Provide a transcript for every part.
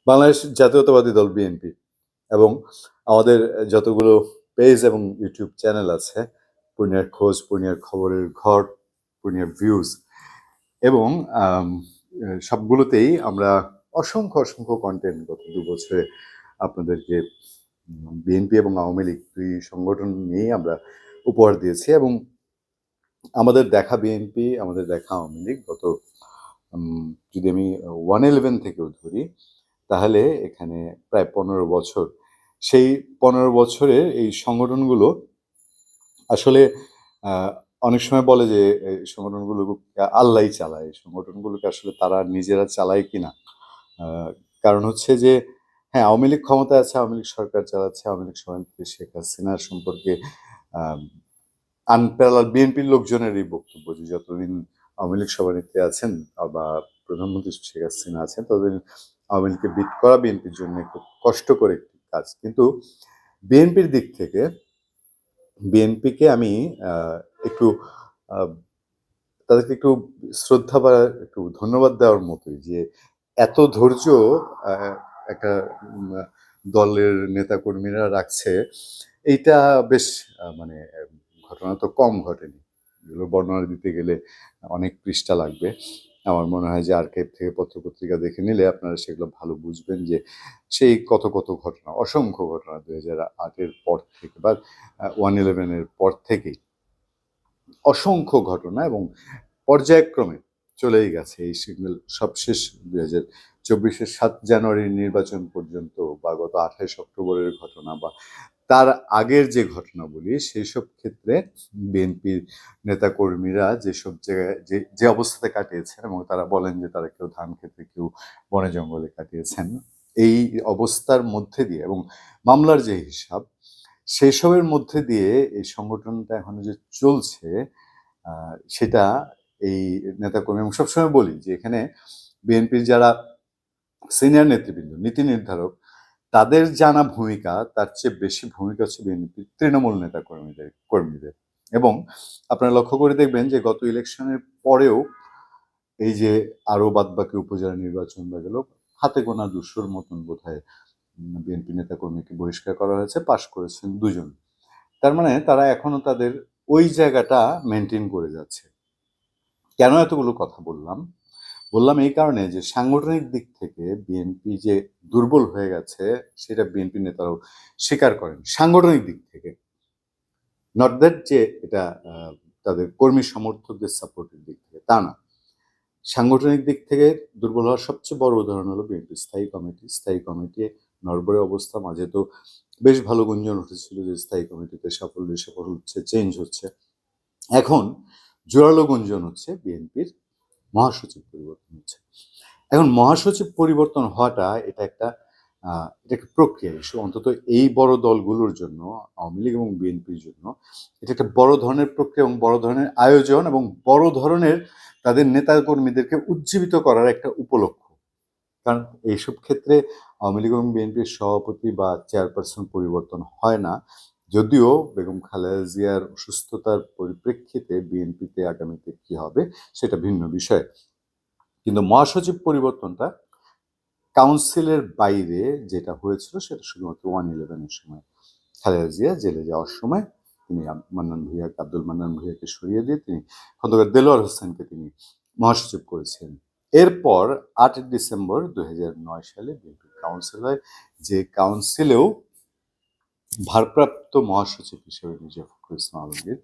বাংলাদেশ জাতীয়তাবাদী দল বিএনপি এবং আমাদের যতগুলো পেজ এবং ইউটিউব চ্যানেল আছে, পূর্ণিয়ার খোঁজ, পূর্ণিয়ার খবরের ঘর, পূর্ণিয়ার ভিউজ এবং সবগুলোতেই আমরা অসংখ্য অসংখ্য কন্টেন্ট গত 2 বছরে আপনাদেরকে বিএনপি এবং আওয়ামী লীগ দুই সংগঠন নিয়েই আমরা উপহার দিয়েছি। এবং আমাদের দেখা বিএনপি, আমাদের দেখা আওয়ামী লীগ গত যদি আমি 111 থেকেও ধরি, তাহলে এখানে প্রায় 15 বছর। সেই 15 বছরে এই সংগঠনগুলো আসলে অনেক সময় বলে যে এই সংগঠনগুলো আল্লাহই চালায়, এই সংগঠনগুলোকে আসলে তারা নিজেরা চালায় কিনা। কারণ হচ্ছে যে হ্যাঁ, আওয়ামী লীগ ক্ষমতায় আছে, আওয়ামী লীগ সরকার চালাচ্ছে, আওয়ামী লীগ সভানেত্রী শেখ হাসিনার সম্পর্কে আনপ্যারালাল বিএনপির লোকজনের এই বক্তব্য যে যতদিন আওয়ামী লীগ সভানেত্রী আছেন বা প্রধানমন্ত্রী শেখ হাসিনা আছেন, ততদিন আওয়ামী লীগকে বিট করা বিএনপির জন্য খুব কষ্টকর একটি কাজ। কিন্তু বিএনপির দিক থেকে বিএনপিকে আমি একটু তাদেরকে একটু শ্রদ্ধা বা একটু ধন্যবাদ দেওয়ার মতোই যে এত ধৈর্য একটা দলের নেতাকর্মীরা রাখছে, এইটা বেশ মানে ঘটনা তো কম ঘটেনি। এগুলো বর্ণনা দিতে গেলে অনেক পৃষ্ঠা লাগবে। আমার মনে হয় যে আর্কাইভ থেকে পত্রপত্রিকা দেখে নিলে আপনারা সেগুলো ভালো বুঝবেন যে সেই কত কত ঘটনা, অসংখ্য ঘটনা 2008-এর পর থেকে বা 111-এর পর থেকেই অসংখ্য ঘটনা এবং পর্যায়ক্রমে চলেই গেছে। এই সিগন্যাল সবশেষ 2024-এর 7 জানুয়ারির নির্বাচন পর্যন্ত বা গত 28 অক্টোবরের ঘটনা বা তার আগের যে ঘটনা বলি, সেই সব ক্ষেত্রে বিএনপির নেতাকর্মীরা যেসব জায়গায় যে অবস্থাতে কাটিয়েছেন এবং তারা বলেন যে তারা কেউ ধান খেতে, কেউ বনে জঙ্গলে কাটিয়েছেন, এই অবস্থার মধ্যে দিয়ে এবং মামলার যে হিসাব, সেসবের মধ্যে দিয়ে এই সংগঠনটা এখন যে চলছে, সেটা এই নেতাকর্মী এবং সবসময় বলি যে এখানে বিএনপির যারা সিনিয়র নেতৃবৃন্দ, নীতি নির্ধারক, তাদের জানা ভূমিকা তার চেয়ে বেশি ভূমিকা হচ্ছে বিএনপির তৃণমূল নেতা কর্মীদের। এবং আপনারা লক্ষ্য করে দেখবেন যে গত ইলেকশনের পরেও এই যে আরো বাদবাকি উপজেলা নির্বাচন বা গেল, হাতে গোনা 200-র মতন বোধহয় বিএনপি নেতা কর্মীকে বহিষ্কার করা হয়েছে, পাশ করেছেন 2 জন। তার মানে তারা এখনো তাদের ওই জায়গাটা মেনটেন করে যাচ্ছে। কেন এতগুলো কথা বললাম এই কারণে যে সাংগঠনিক দিক থেকে বিএনপি যে দুর্বল হয়ে গেছে সেটা বিএনপি নেতারাও স্বীকার করেন। সাংগঠনিক দিক থেকে, নট দ্যাট যে এটা তাদের কর্মী সমর্থকদের সাপোর্টের দিক থেকে, তা না। সাংগঠনিক দিক থেকে দুর্বল হওয়ার সবচেয়ে বড় উদাহরণ হলো বিএনপি স্থায়ী কমিটি নড়বড়ে অবস্থা। মাঝে তো বেশ ভালো গুঞ্জন উঠেছিল যে স্থায়ী কমিটিতে সাফল্য হচ্ছে, চেঞ্জ হচ্ছে। এখন জোরালো গুঞ্জন হচ্ছে বিএনপির মহাসচিব পরিবর্তন হচ্ছে। এখন মহাসচিব পরিবর্তন হওয়াটা এটা একটা প্রক্রিয়া ইস্যু, অন্তত এই বড় দলগুলোর জন্য, আওয়ামী লীগ এবং বিএনপির জন্য এটা একটা বড় ধরনের প্রক্রিয়া এবং বড় ধরনের আয়োজন এবং বড় ধরনের তাদের নেতাকর্মীদেরকে উজ্জীবিত করার একটা উপলক্ষ। কারণ এইসব ক্ষেত্রে আওয়ামী লীগ এবং বিএনপির সভাপতি বা চেয়ারপারসন পরিবর্তন হয় না, যদিও বেগম খালেদা জিয়ার অসুস্থতার পরিপ্রেক্ষিতে বিএনপিতে আগামীতে কি হবে সেটা ভিন্ন বিষয়। কিন্তু মহাসচিব পরিবর্তনটা কাউন্সিলের বাইরে যেটা হয়েছিল সেটা শুধুমাত্র 111-এর সময় খালেদা জিয়া জেলে যাওয়ার সময় তিনি আব্দুল মান্নান ভূঁইয়াকে সরিয়ে দিয়ে তিনি খন্দকার দেলোয়ার হোসেনকে তিনি মহাসচিব করেছেন। এরপর 8 ডিসেম্বর 2009 সালে বিএনপির কাউন্সিল হয়, যে কাউন্সিলেও ভারপ্রাপ্ত মহাসচিব হিসেবে মির্জা ফখরুল ইসলাম আলমগীর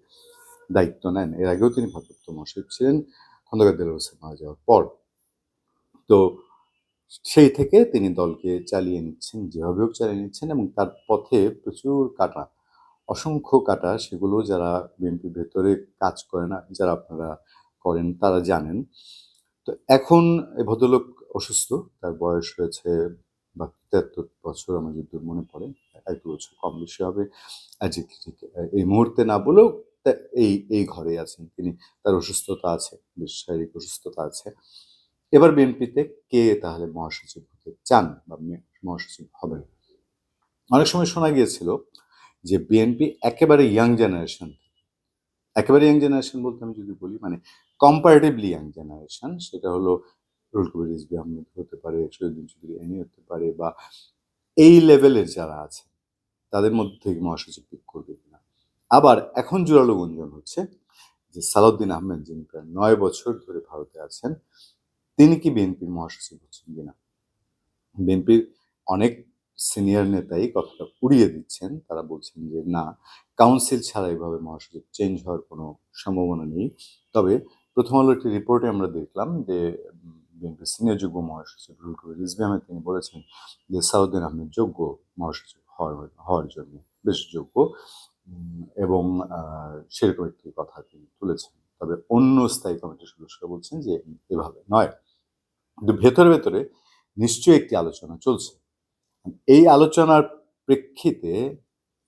দায়িত্ব নেন। এর আগেও তিনি ভারপ্রাপ্ত মহাসচিব ছিলেন খন্দকার দেলোয়ার হোসেন মারা যাওয়ার পর। তো সেই থেকে তিনি দলকে চালিয়ে নিচ্ছেন, যেভাবে হোক চালিয়ে নিচ্ছেন এবং তার পথে প্রচুর কাটা, অসংখ্য কাটা। সেগুলো যারা বিএনপির ভেতরে কাজ করে না, যারা আপনারা করেন তারা জানেন। তো এখন এই ভদ্রলোক অসুস্থ, তার বয়স হয়েছে 73 বছর আমার যতদূর মনে পড়ে, 1 বছর কম বেশি হবে আজ ঠিক এই মুহূর্তে না বলেও এই ঘরে আছেন তিনি। তার অসুস্থতা আছে, বেশ শারীরিক অসুস্থতা আছে। এবার বিএনপিতে কে তাহলে মহাসচিব হতে চান বা মহাসচিব হবেন? অনেক সময় শোনা গিয়েছিল যে বিএনপি একেবারে ইয়াং জেনারেশন বলতে আমি যদি বলি মানে কম্পারেটিভলি ইয়াং জেনারেশন, সেটা হলো রুহুল কবির রিজভী আহমেদ হতে পারে, শহীদুদ্দিন চৌধুরী এনি হতে পারে, বা এই লেভেলের যারা আছে তাদের মধ্যে থেকে মহাসচিব পিক করবে কিনা। আবার এখন জোরালো গুঞ্জন হচ্ছে যে সালাউদ্দিন আহমেদ, যিনি প্রায় 9 বছর ধরে ভারতে আছেন, তিনি কি বিএনপির মহাসচিব হচ্ছেন কিনা। বিএনপির অনেক সিনিয়র নেতাই কথাটা উড়িয়ে দিচ্ছেন, তারা বলছেন যে না, কাউন্সিল ছাড়া এভাবে মহাসচিব চেঞ্জ হওয়ার কোনো সম্ভাবনা নেই। তবে প্রথম আলো একটি রিপোর্টে আমরা দেখলাম যে বিএনপির সিনিয়র যুগ্ম মহাসচিব রুহুল কবির রিজভী আহমেদ তিনি বলেছেন যে সালাউদ্দিন আহমেদ যোগ্য মহাসচিব হওয়ার জন্য, বেশ যোগ্য, এবং সেরকম একটি কথা তিনি তুলেছেন। তবে অন্য স্থায়ী কমিটির সদস্যরা বলছেন যে এভাবে নয়। কিন্তু ভেতরে ভেতরে নিশ্চয়ই একটি আলোচনা চলছে। এই আলোচনার প্রেক্ষিতে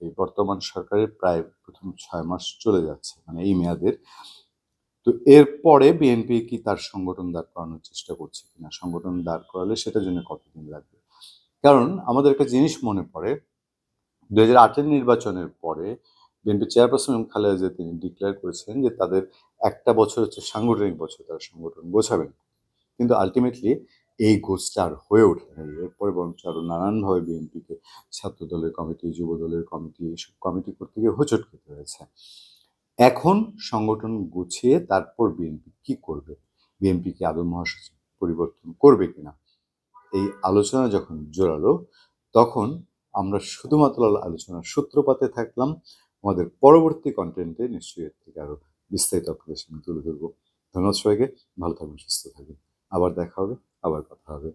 এই বর্তমান সরকারের প্রায় প্রথম 6 মাস চলে যাচ্ছে, মানে এই মেয়াদের। তো এরপরে বিএনপি কি তার সংগঠন দাঁড় করানোর চেষ্টা করছে কিনা, সংগঠন দাঁড় করালে সেটার জন্য কতদিন লাগবে। কারণ আমাদের একটা জিনিস মনে পড়ে, 2008-এর নির্বাচনের পরে বিএনপি চেয়ারপারসন এবং খালেদা জিয়া তিনি ডিক্লেয়ার করেছেন যে তাদের একটা বছর হচ্ছে সাংগঠনিক বছর, তারা সংগঠন গোছাবেন। কিন্তু আলটিমেটলি এই গোছটা আর হয়ে ওঠে নাই। এরপরে বরঞ্চ আরো নানানভাবে বিএনপিকে ছাত্র দলের কমিটি, যুব দলের কমিটি, এসব কমিটি করতে গিয়ে হোঁচট খেতে হয়েছে। এখন সংগঠন গুছিয়ে তারপর বিএনপি কি করবে, বিএনপি কি আদৌ মহাসচিব পরিবর্তন করবে কিনা, এই আলোচনা যখন জোরালো, তখন আমরা শুধুমাত্র আলোচনার সূত্রপাতে থাকলাম। আমাদের পরবর্তী কন্টেন্টে নিশ্চয়ই এর থেকে আরো বিস্তারিত আপনাদের সামনে তুলে ধরবো। ধন্যবাদ সবাইকে, ভালো থাকবেন, সুস্থ থাকবেন, আবার দেখা হবে, আবার কথা হবে।